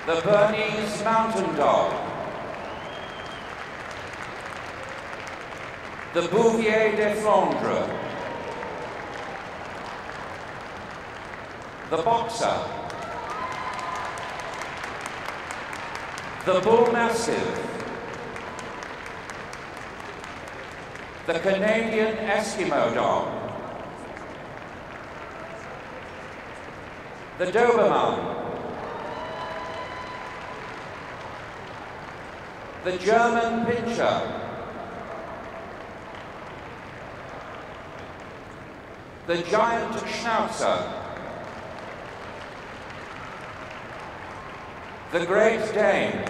the Bernese Mountain Dog, the Bouvier Des Flandres, the Boxer, the Bullmastiff, the Canadian Eskimo Dog, the Doberman, the German Pinscher, the Giant Schnauzer, the Great Dane,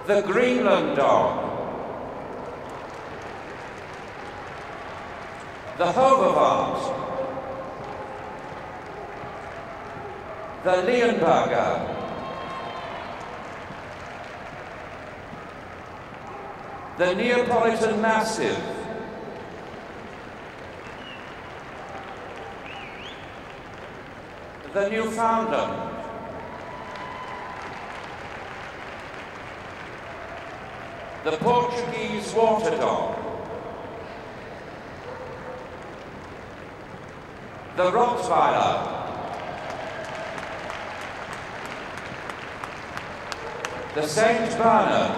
the Greenland Dog, the Hovawart, the Leonberger, the Neapolitan Mastiff, the Newfoundland, the Portuguese Water Dog, the Rottweiler, the Saint Bernard,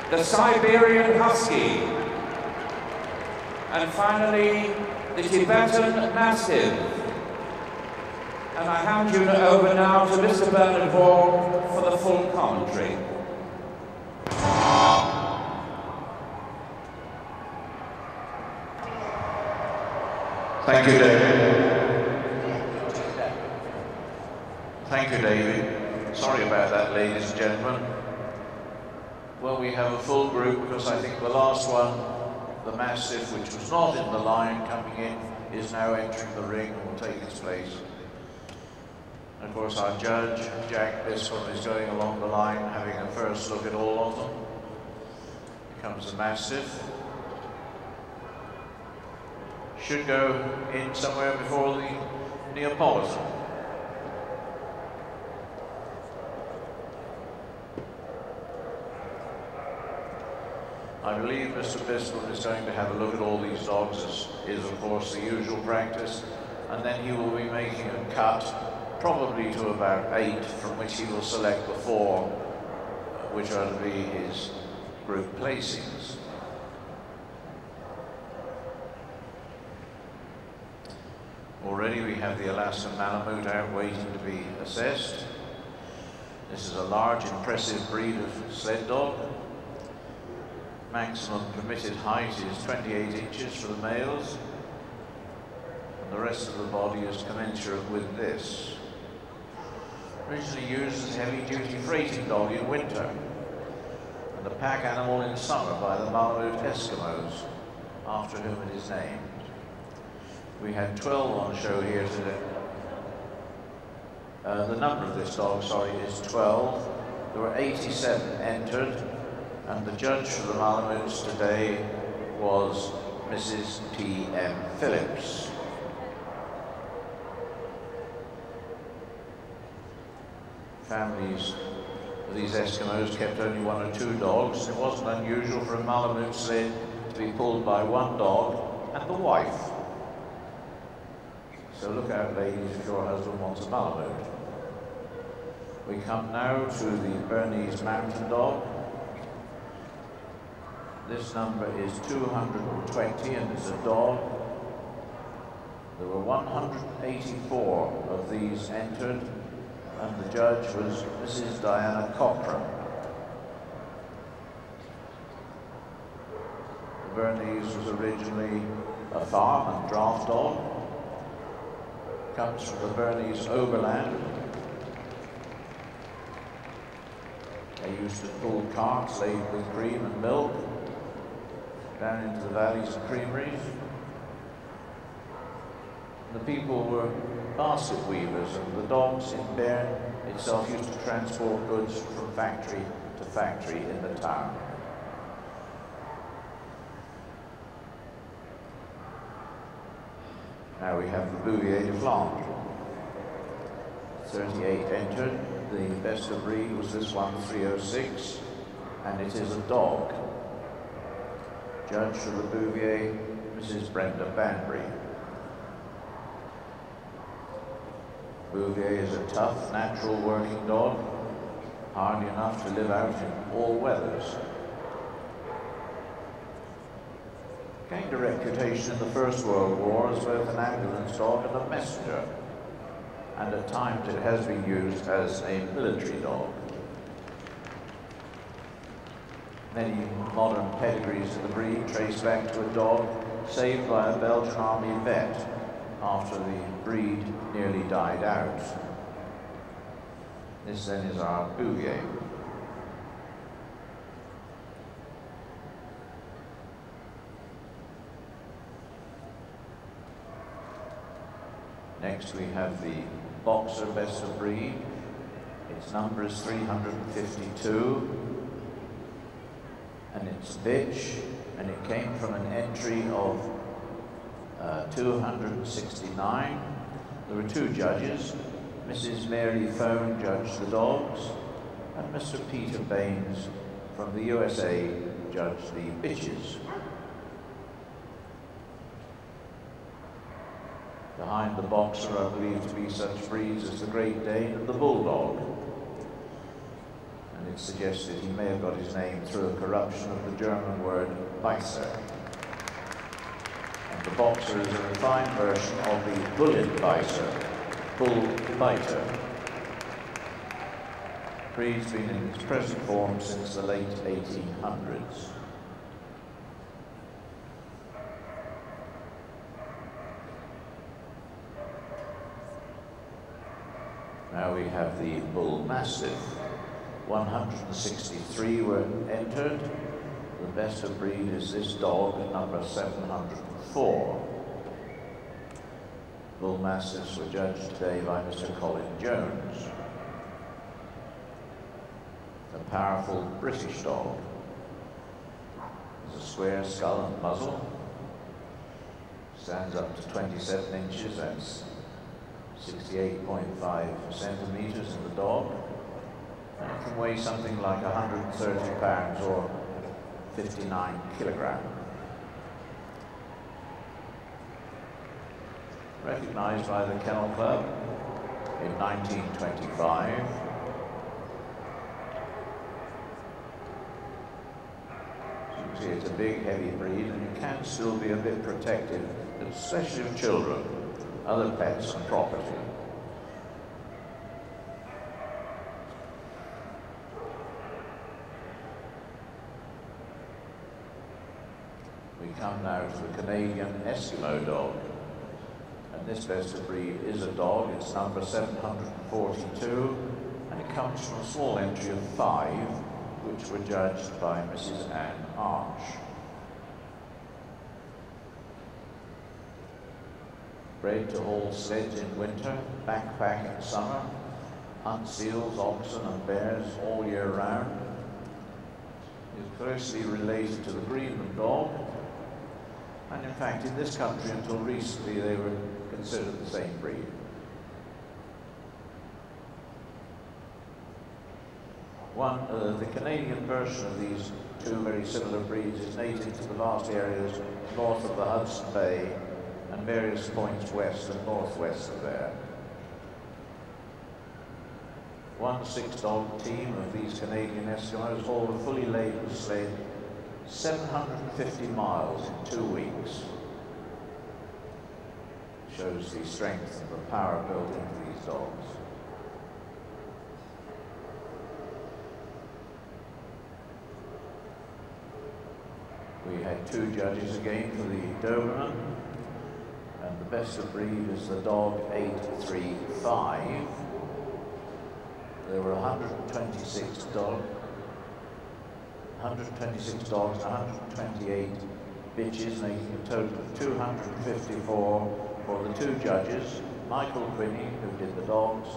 the Siberian Husky, and finally the Tibetan Mastiff. And I hand you over now to Mr. Bernard Hall for the full commentary. Thank you, David. Thank you, David. Sorry about that, ladies and gentlemen. Well, we have a full group because I think the last one, the Mastiff, which was not in the line coming in, is now entering the ring and will take its place. And of course, our judge, Jack Biscombe, is going along the line, having a first look at all of them. Here comes the Mastiff. Should go in somewhere before the Neapolitan. I believe Mr. Biscombe is going to have a look at all these dogs, as is of course the usual practice, and then he will be making a cut, probably to about 8, from which he will select the 4, which are to be his group placings. Already we have the Alaskan Malamute out waiting to be assessed. This is a large, impressive breed of sled dog. Maximum permitted height is 28 inches for the males, and the rest of the body is commensurate with this. Originally used as a heavy-duty freighting dog in winter, and a pack animal in summer by the Malamute Eskimos, after whom it is named. We had 12 on show here today. The number of this dog, sorry, is 12. There were 87 entered, and the judge for the Malamutes today was Mrs. T.M. Phillips. Families of these Eskimos kept only 1 or 2 dogs. It wasn't unusual for a Malamute sled to be pulled by 1 dog and the wife. So look out, ladies, if your husband wants a Malamute. We come now to the Bernese Mountain Dog. This number is 220 and is a dog. There were 184 of these entered, and the judge was Mrs. Diana Cochran. The Bernese was originally a farm and draft dog. Comes from the Bernese Oberland. They used to pull carts laden with cream and milk down into the valleys and creameries. The people were basket weavers, and the dogs in Bern itself used to transport goods from factory to factory in the town. Now we have the Bouvier Des Flandres. 38 entered. The best of breed was this one, 306, and it is a dog. Judge for the Bouvier, Mrs. Brenda Banbury. Bouvier is a tough, natural working dog, hardy enough to live out in all weathers. Gained a reputation in the First World War as both an ambulance dog and a messenger, and at times it has been used as a military dog. Many modern pedigrees of the breed trace back to a dog saved by a Belgian army vet after the breed nearly died out. This then is our Bouvier. Next we have the Boxer best of breed. Its number is 352. And it's bitch, and it came from an entry of 269. There were two judges. Mrs. Mary Phone judged the dogs, and Mr. Peter Baines from the USA judged the bitches. Behind the Boxer are believed to be such breeds as the Great Dane and the Bulldog. And it's suggested he may have got his name through a corruption of the German word Pinscher. And the Boxer is a refined version of the Bullenbeißer, bull biter. Breed's been in its present form since the late 1800s. Now we have the Bullmastiff. 163 were entered. The best of breed is this dog at number 704. Bullmastiffs were judged today by Mr. Colin Jones. A powerful British dog. Has a square skull and muzzle. Stands up to 27 inches, that's 68.5 centimeters in the dog. And it can weigh something like 130 pounds or 59 kilograms. Recognized by the Kennel Club in 1925. As you can see, it's a big, heavy breed, and it can still be a bit protective, especially of children, other pets and property. We come now to the Canadian Eskimo Dog. And this best of breed is a dog. It's number 742, and it comes from a small entry of 5, which were judged by Mrs. Anne Arch. Bred to haul sledge in winter, backpack in summer, hunt seals, oxen and bears all year round. Is closely related to the Greenland Dog, and in fact in this country until recently they were considered the same breed. The Canadian version of these two very similar breeds is native to the vast areas north of the Hudson Bay and various points west and northwest of there. One 6-dog team of these Canadian Eskimos hauled a fully laden sled 750 miles in 2 weeks. Shows the strength and the power built into these dogs. We had 2 judges again for the Doberman, and the best of breed is the Dog 835. There were 126 dogs and 128 bitches, making a total of 254 for the 2 judges, Michael Quinney, who did the dogs,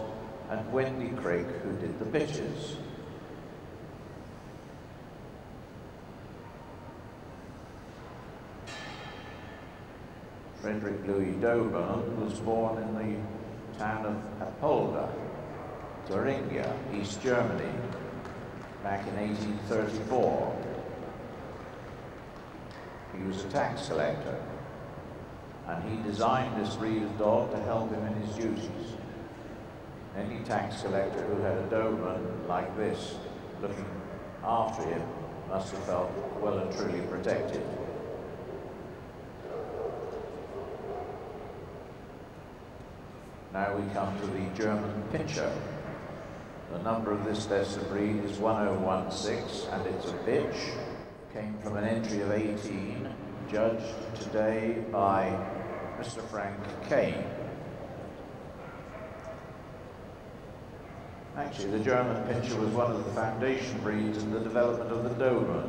and Wendy Craig, who did the bitches. Frederick Louis Doberman was born in the town of Apolda, Thuringia, East Germany, back in 1834. He was a tax collector, and he designed this breed of dog to help him in his duties. Any tax collector who had a Doberman like this looking after him must have felt well and truly protected. Now we come to the German Pinscher. The number of this best of breed is 1016, and it's a bitch. Came from an entry of 18, judged today by Mr. Frank Kane. Actually, the German Pinscher was one of the foundation breeds in the development of the Doberman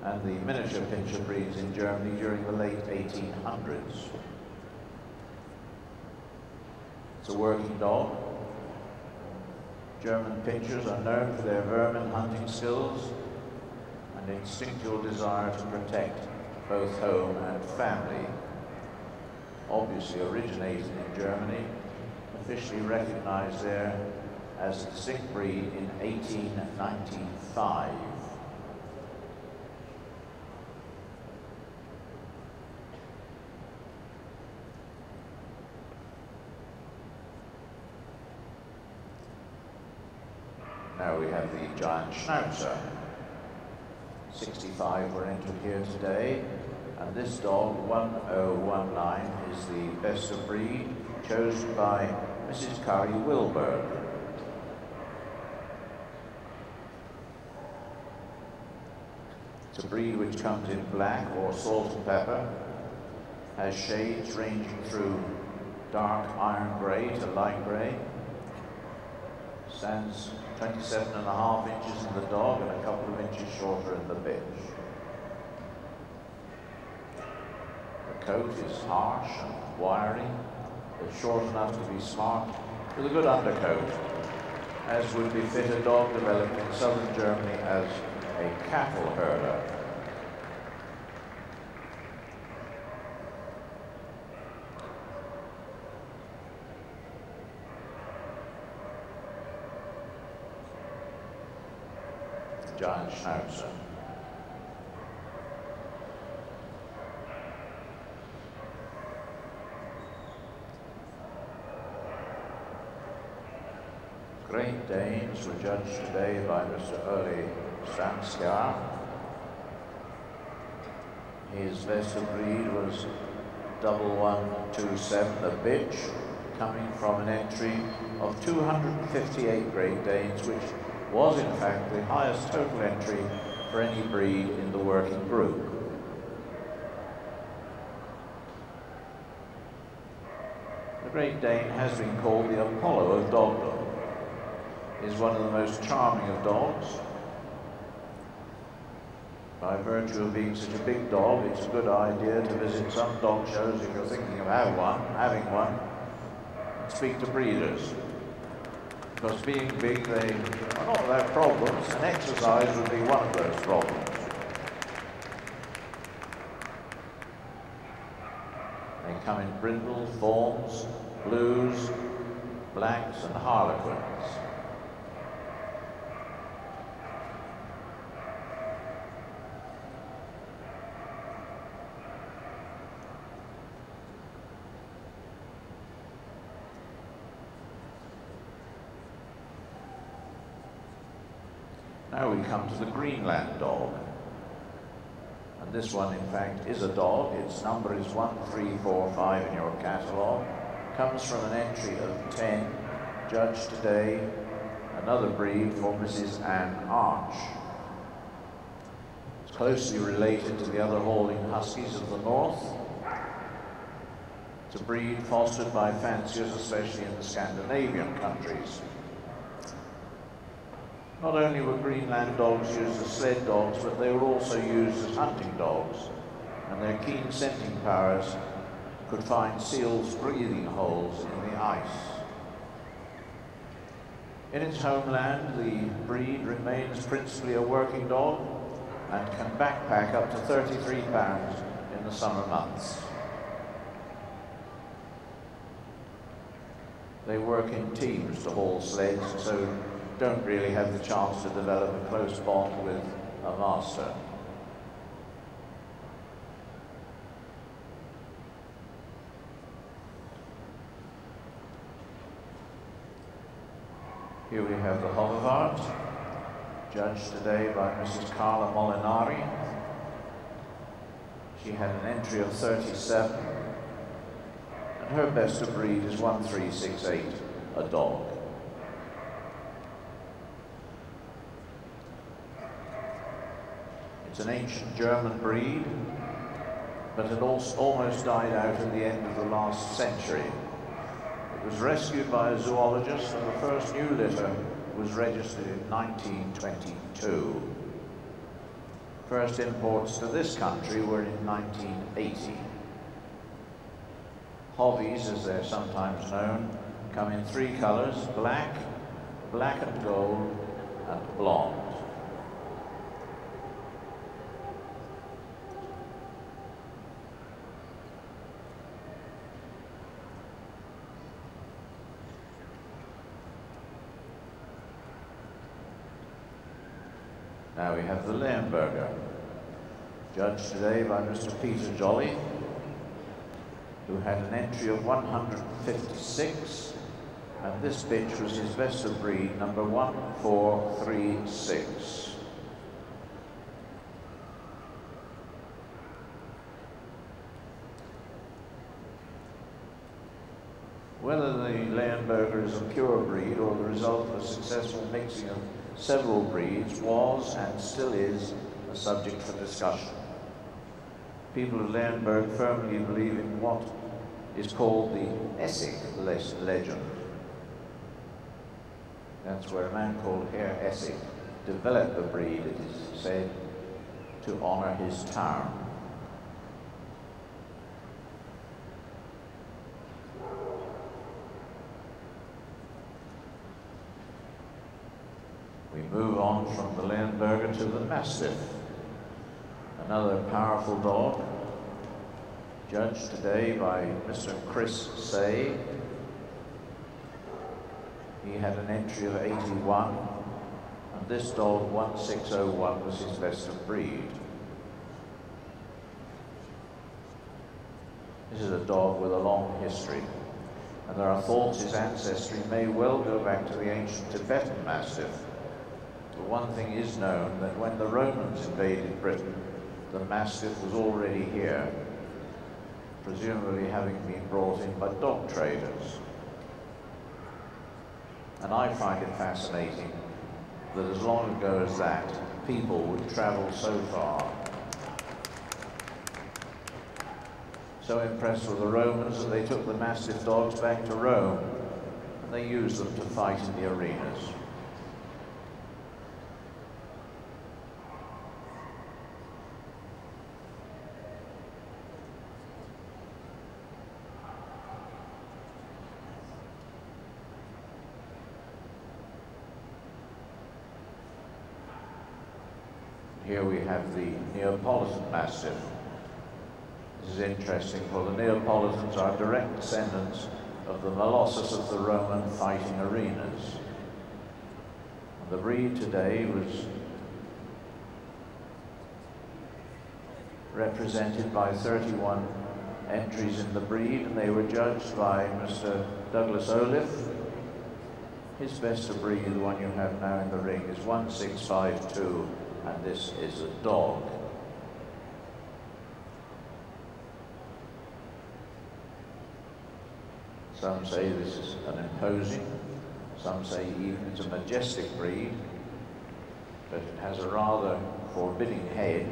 and the miniature Pinscher breeds in Germany during the late 1800s. It's a working dog. German Pinschers are known for their vermin hunting skills and instinctual desire to protect both home and family. Obviously originated in Germany, officially recognized there as a distinct breed in 1895. Now we have the Giant Schnauzer. 65 were entered here today, and this dog, 1019, is the best of breed, chosen by Mrs. Kari Wilberg. It's a breed which comes in black or salt and pepper, has shades ranging through dark iron grey to light grey, stands 27.5 inches in the dog and a couple of inches shorter in the bitch. The coat is harsh and wiry, but short enough to be smart, with a good undercoat, as would befit a dog developed in southern Germany as a cattle herder. Giant Schnauzer. Great Danes were judged today by Mr. Ole Strandskar. His best of breed was 1127, the bitch, coming from an entry of 258 Great Danes, which was in fact the highest total entry for any breed in the working group. The Great Dane has been called the Apollo of dogdom. He is one of the most charming of dogs. By virtue of being such a big dog, it's a good idea to visit some dog shows if you're thinking of having one, and speak to breeders. Because being big, they are not without problems, and exercise would be one of those problems. They come in brindles, fawns, blues, blacks, and harlequins. Now we come to the Greenland Dog. And this one, in fact, is a dog. Its number is 1345 in your catalogue. Comes from an entry of 10, judged today, another breed for Mrs. Anne Arch. It's closely related to the other hauling Huskies of the north. It's a breed fostered by fanciers, especially in the Scandinavian countries. Not only were Greenland dogs used as sled dogs, but they were also used as hunting dogs, and their keen scenting powers could find seals' breathing holes in the ice. In its homeland, the breed remains principally a working dog and can backpack up to 33 pounds in the summer months. They work in teams to haul sleds, so don't really have the chance to develop a close bond with a master. Here we have the Hovawart, judged today by Mrs. Carla Molinari. She had an entry of 37, and her best of breed is 1368, a dog. It's an ancient German breed, but had almost died out at the end of the last century. It was rescued by a zoologist, and the first new litter was registered in 1922. First imports to this country were in 1980. Hovies, as they're sometimes known, come in three colors: black, black and gold, and blonde. Now we have the Leonberger, judged today by Mr. Peter Jolly, who had an entry of 156, and this bitch was his best of breed, number 1436. Whether the Leonberger is a pure breed or the result of a successful mixing of several breeds was and still is a subject for discussion. People of Leonberg firmly believe in what is called the Essig legend. That's where a man called Herr Essig developed the breed, it is said, to honor his town. We move on from the Leonberger to the Mastiff, another powerful dog, judged today by Mr. Chris Say. He had an entry of 81, and this dog, 1601, was his best of breed. This is a dog with a long history, and there are thoughts his ancestry may well go back to the ancient Tibetan Mastiff. But one thing is known, that when the Romans invaded Britain, the Mastiff was already here, presumably having been brought in by dog traders. And I find it fascinating that as long ago as that, people would travel so far. So impressed with the Romans that they took the Mastiff dogs back to Rome, and they used them to fight in the arenas. Here we have the Neapolitan Mastiff. This is interesting, for the Neapolitans are direct descendants of the Molossus of the Roman fighting arenas. And the breed today was represented by 31 entries in the breed, and they were judged by Mr. Douglas Olive. His best of breed, the one you have now in the ring, is 1652. And this is a dog. Some say this is an imposing, some say even it's a majestic breed, but it has a rather forbidding head,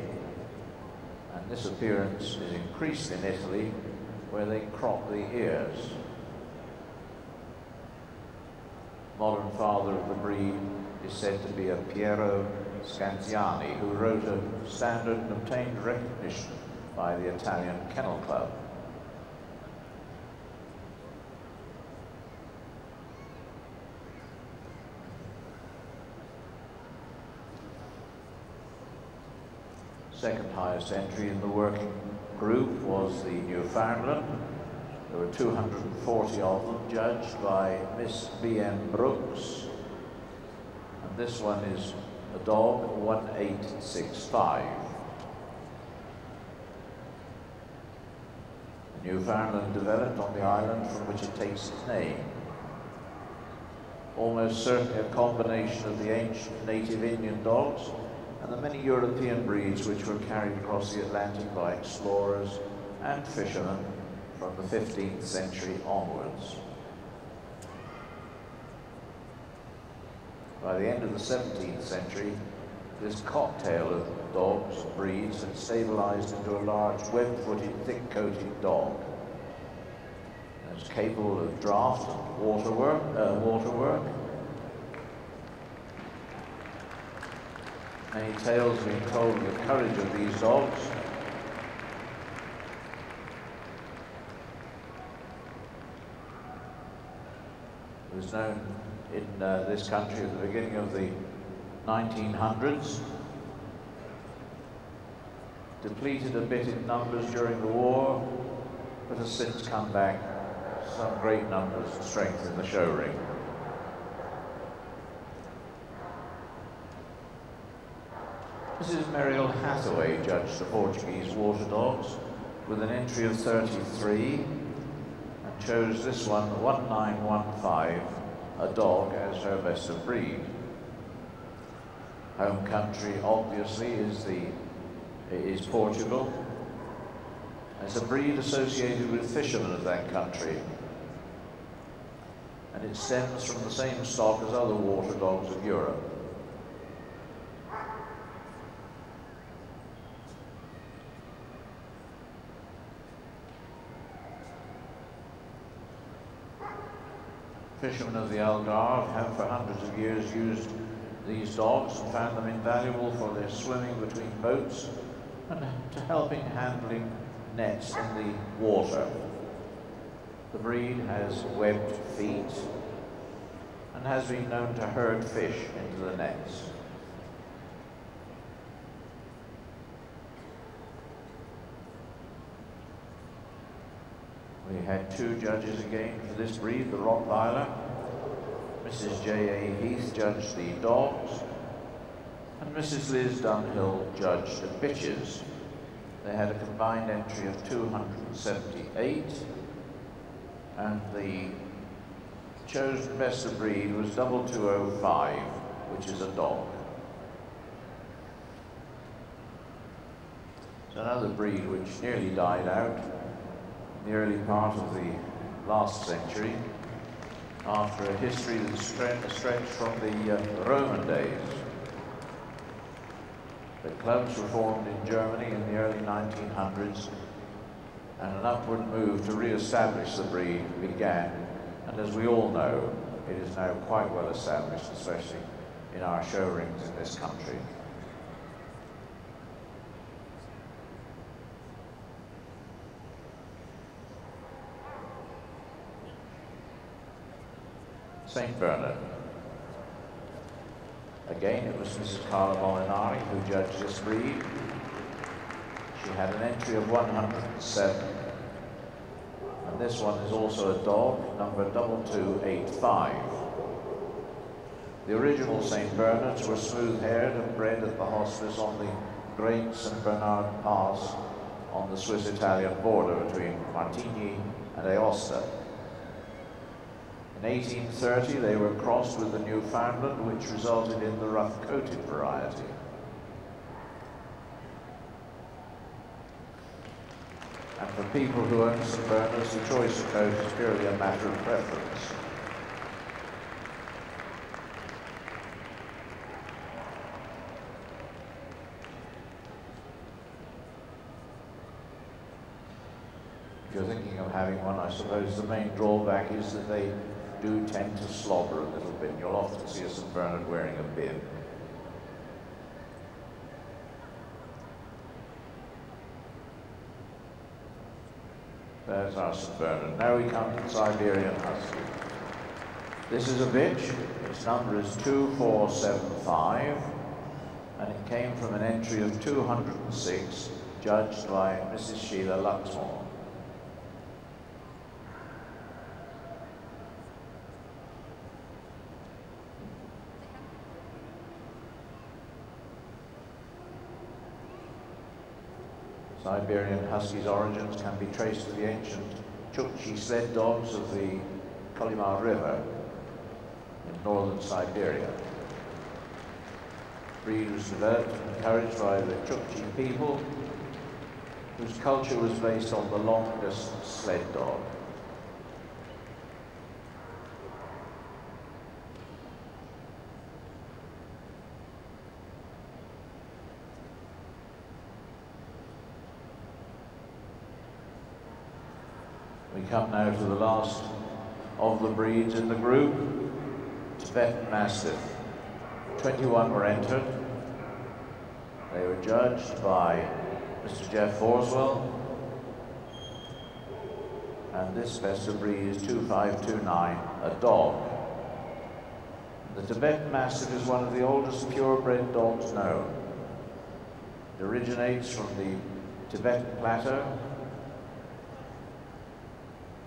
and this appearance is increased in Italy, where they crop the ears. Modern father of the breed is said to be a Piero Scanziani, who wrote a standard and obtained recognition by the Italian Kennel Club. Second highest entry in the working group was the Newfoundland, There were 240 of them, judged by Miss B.M. Brooks. And this one is a dog 1865. Newfoundland developed on the island from which it takes its name. Almost certainly a combination of the ancient native Indian dogs and the many European breeds which were carried across the Atlantic by explorers and fishermen from the 15th century onwards. By the end of the 17th century, this cocktail of dogs and breeds had stabilized into a large web-footed, thick-coated dog. It's capable of draft and water work. Many tales have been told of the courage of these dogs. It was known in this country at the beginning of the 1900s, depleted a bit in numbers during the war, but has since come back some great numbers and strength in the show ring. Mrs. Muriel Hathaway judged the Portuguese Water Dogs with an entry of 33 and chose this one, 1915, a dog, as her best of breed. Home country, obviously, is Portugal. It's a breed associated with fishermen of that country, and it stems from the same stock as other water dogs of Europe. Fishermen of the Algarve have for hundreds of years used these dogs and found them invaluable for their swimming between boats and to helping handling nets in the water. The breed has webbed feet and has been known to herd fish into the nets. We had two judges again for this breed, the Rottweiler. Mrs. J.A. Heath judged the dogs, and Mrs. Liz Dunhill judged the bitches. They had a combined entry of 278, and the chosen best of breed was 2205, which is a dog. It's another breed which nearly died out in the early part of the last century, after a history that stretched from the Roman days. The clubs were formed in Germany in the early 1900s, and an upward move to re-establish the breed began, and as we all know, it is now quite well established, especially in our show rings in this country. St. Bernard. Again, it was Mrs. Carla Molinari who judged this breed. She had an entry of 107. And this one is also a dog, number 2285. The original St. Bernards were smooth-haired and bred at the hospice on the Great St. Bernard Pass on the Swiss-Italian border between Martigny and Aosta. In 1830, they were crossed with the Newfoundland, which resulted in the rough-coated variety. And for people who own St. Bernards, the choice of coat is purely a matter of preference. If you're thinking of having one, I suppose the main drawback is that they do tend to slobber a little bit. You'll often see a St. Bernard wearing a bib. There's our St. Bernard. Now we come to the Siberian Husky. This is a bitch. Its number is 2475, and it came from an entry of 206, judged by Mrs. Sheila Luxmore. Siberian Husky's origins can be traced to the ancient Chukchi sled dogs of the Kolyma River in northern Siberia. Breed was developed and encouraged by the Chukchi people, whose culture was based on the long-distance sled dog. We come now to the last of the breeds in the group, Tibetan Mastiff. 21 were entered. They were judged by Mr. Jeff Forswell, and this best of breed is 2529, a dog. The Tibetan Mastiff is one of the oldest purebred dogs known. It originates from the Tibetan Plateau.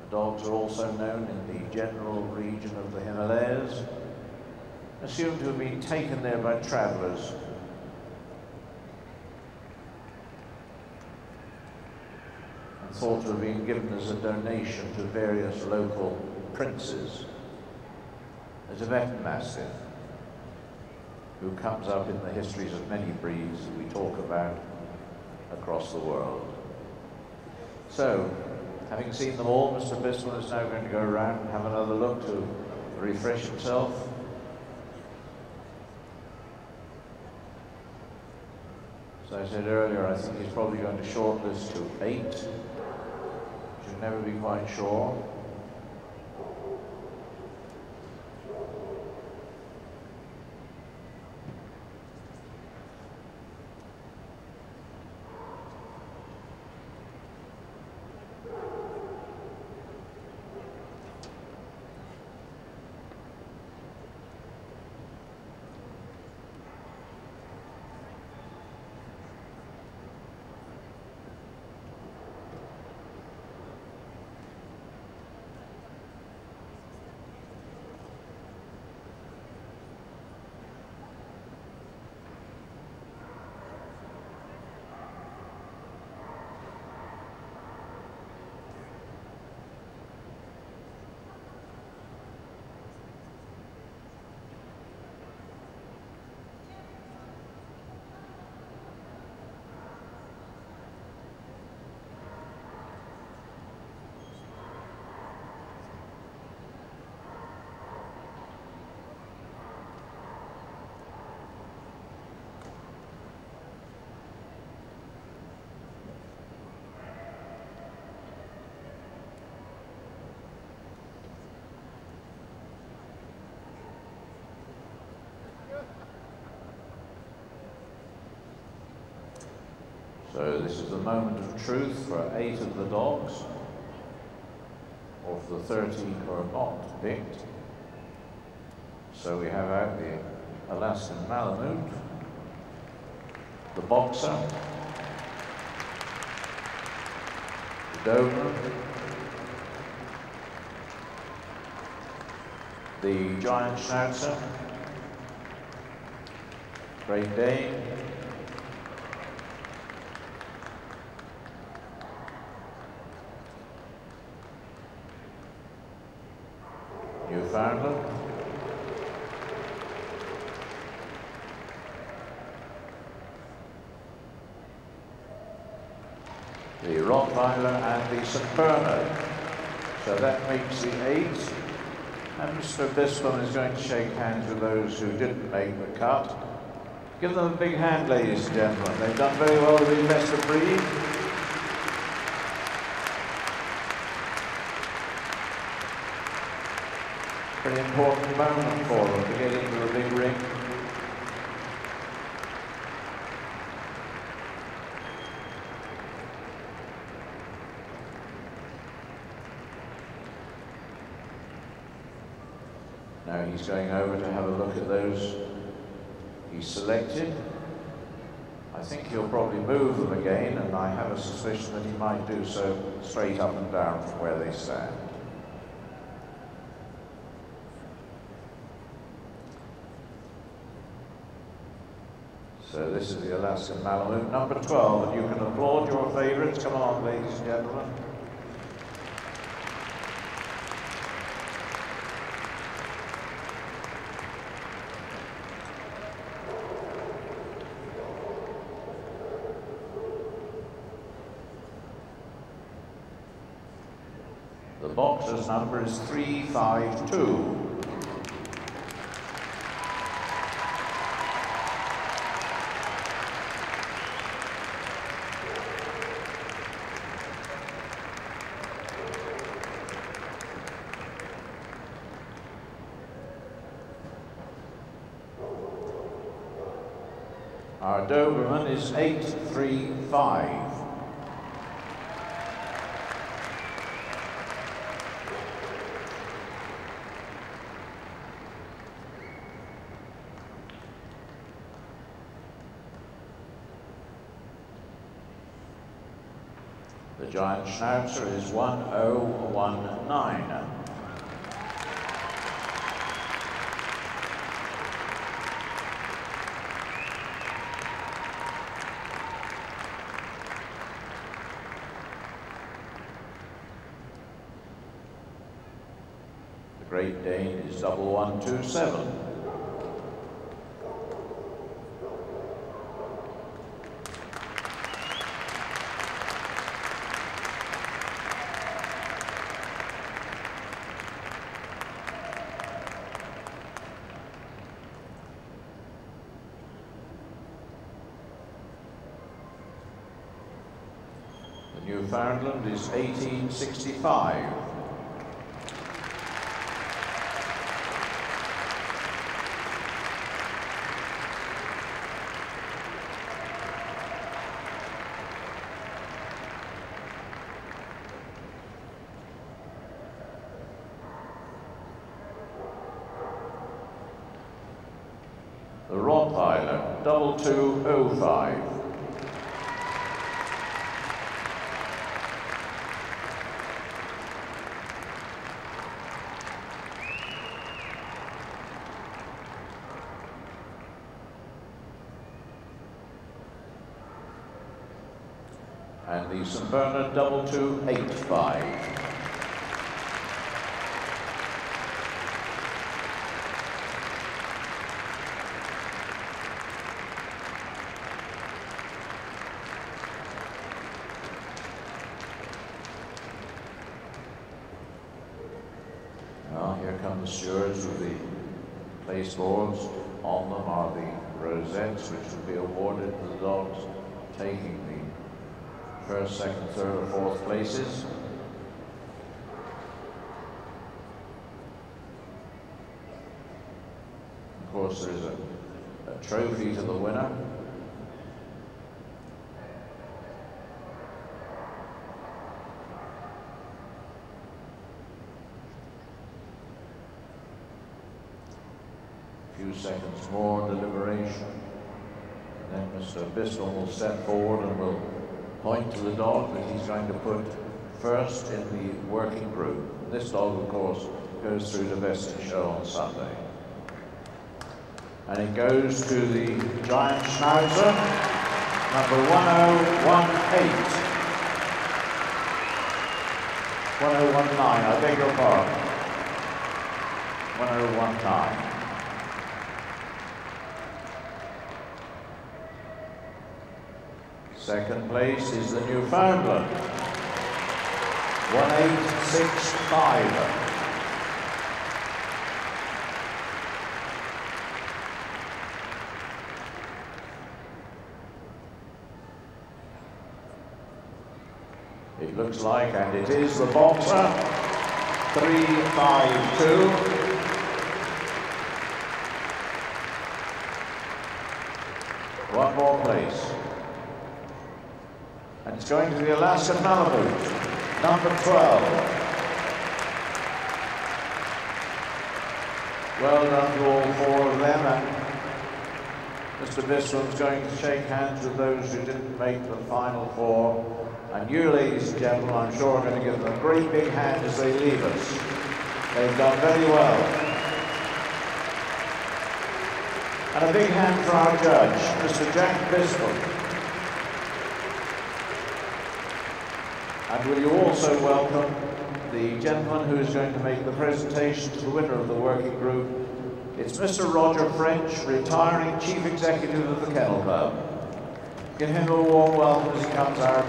The dogs are also known in the general region of the Himalayas, assumed to have been taken there by travelers. And thought to have been given as a donation to various local princes. The Tibetan Mastiff, who comes up in the histories of many breeds that we talk about across the world. So, having seen them all, Mr. Bismarck is now going to go around and have another look to refresh himself. As I said earlier, I think he's probably going to shortlist to 8. Should never be quite sure. So this is the moment of truth for 8 of the dogs, of the 13 who are not picked. So we have out the Alaskan Malamute, the Boxer, the Doberman, the Giant Schnauzer, Great Dane, Newfoundland, the Rottweiler and the St. Bernard. So that makes the 8. And Mr. Bispham is going to shake hands with those who didn't make the cut. Give them a big hand, ladies and gentlemen. They've done very well to be best of breed. Pretty important moment for them to get into the big ring. Now he's going over to have a look at those he's selected. I think he'll probably move them again, and I have a suspicion that he might do so straight up and down from where they stand. So this is the Alaskan Malamute, number 12, and you can applaud your favourites. Come along, ladies and gentlemen. The boxer's number is 352. Our Doberman is 835. The Giant Schnauzer is 1019. The Great Dane is 1127. Newfoundland is 1865. The Rottweiler, 2205. And the St. Bernard 2285. Well, here come the stewards with the place boards. On them are the rosettes, which will be awarded to the dogs taking the first, second, third, or fourth places. Of course, there is a trophy to the winner. A few seconds more deliberation. And then Mr. Biston will step forward and will point to the dog that he's going to put first in the working group. This dog, of course, goes through the vesting show on Sunday. And it goes to the Giant Schnauzer, number 1018. 1019, I beg your pardon. 1019. Second place is the Newfoundland, 1865. It looks like, and it is the boxer, 352. One more place. And it's going to the Alaskan Malamute, number 12. Well done to all four of them, and Mr. Biston's going to shake hands with those who didn't make the final four. And you, ladies and gentlemen, I'm sure are going to give them a great big hand as they leave us. They've done very well. And a big hand for our judge, Mr. Jack Bisbal. And will you also welcome the gentleman who is going to make the presentation to the winner of the working group. It's Mr. Roger French, retiring Chief Executive of the Kennel Club. Give him a warm welcome as he comes out.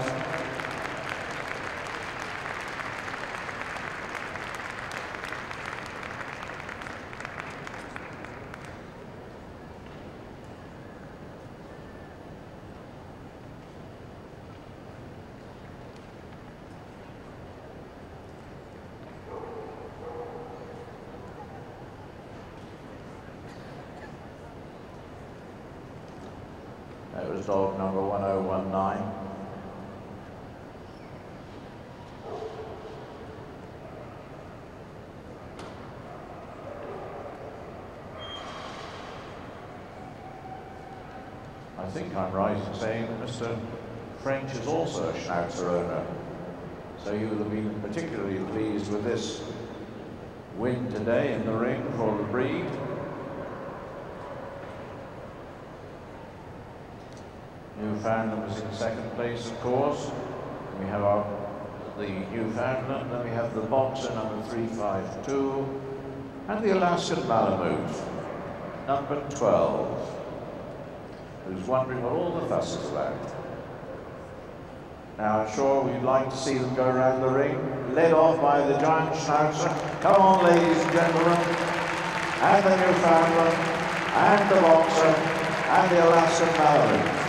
That was dog number 1019. I think I'm right in saying that Mr. French is also a Schnauzer owner. So you will have been particularly pleased with this win today in the ring for the breed. Newfoundland was in second place, of course. We have the Newfoundland, then we have the boxer number 352, and the Alaskan Malamute, number 12, who's wondering what all the fuss is about. Now, I'm sure we'd like to see them go around the ring, led off by the Giant Schnauzer. Come on, ladies and gentlemen, and the Newfoundland, and the boxer, and the Alaskan Malamute.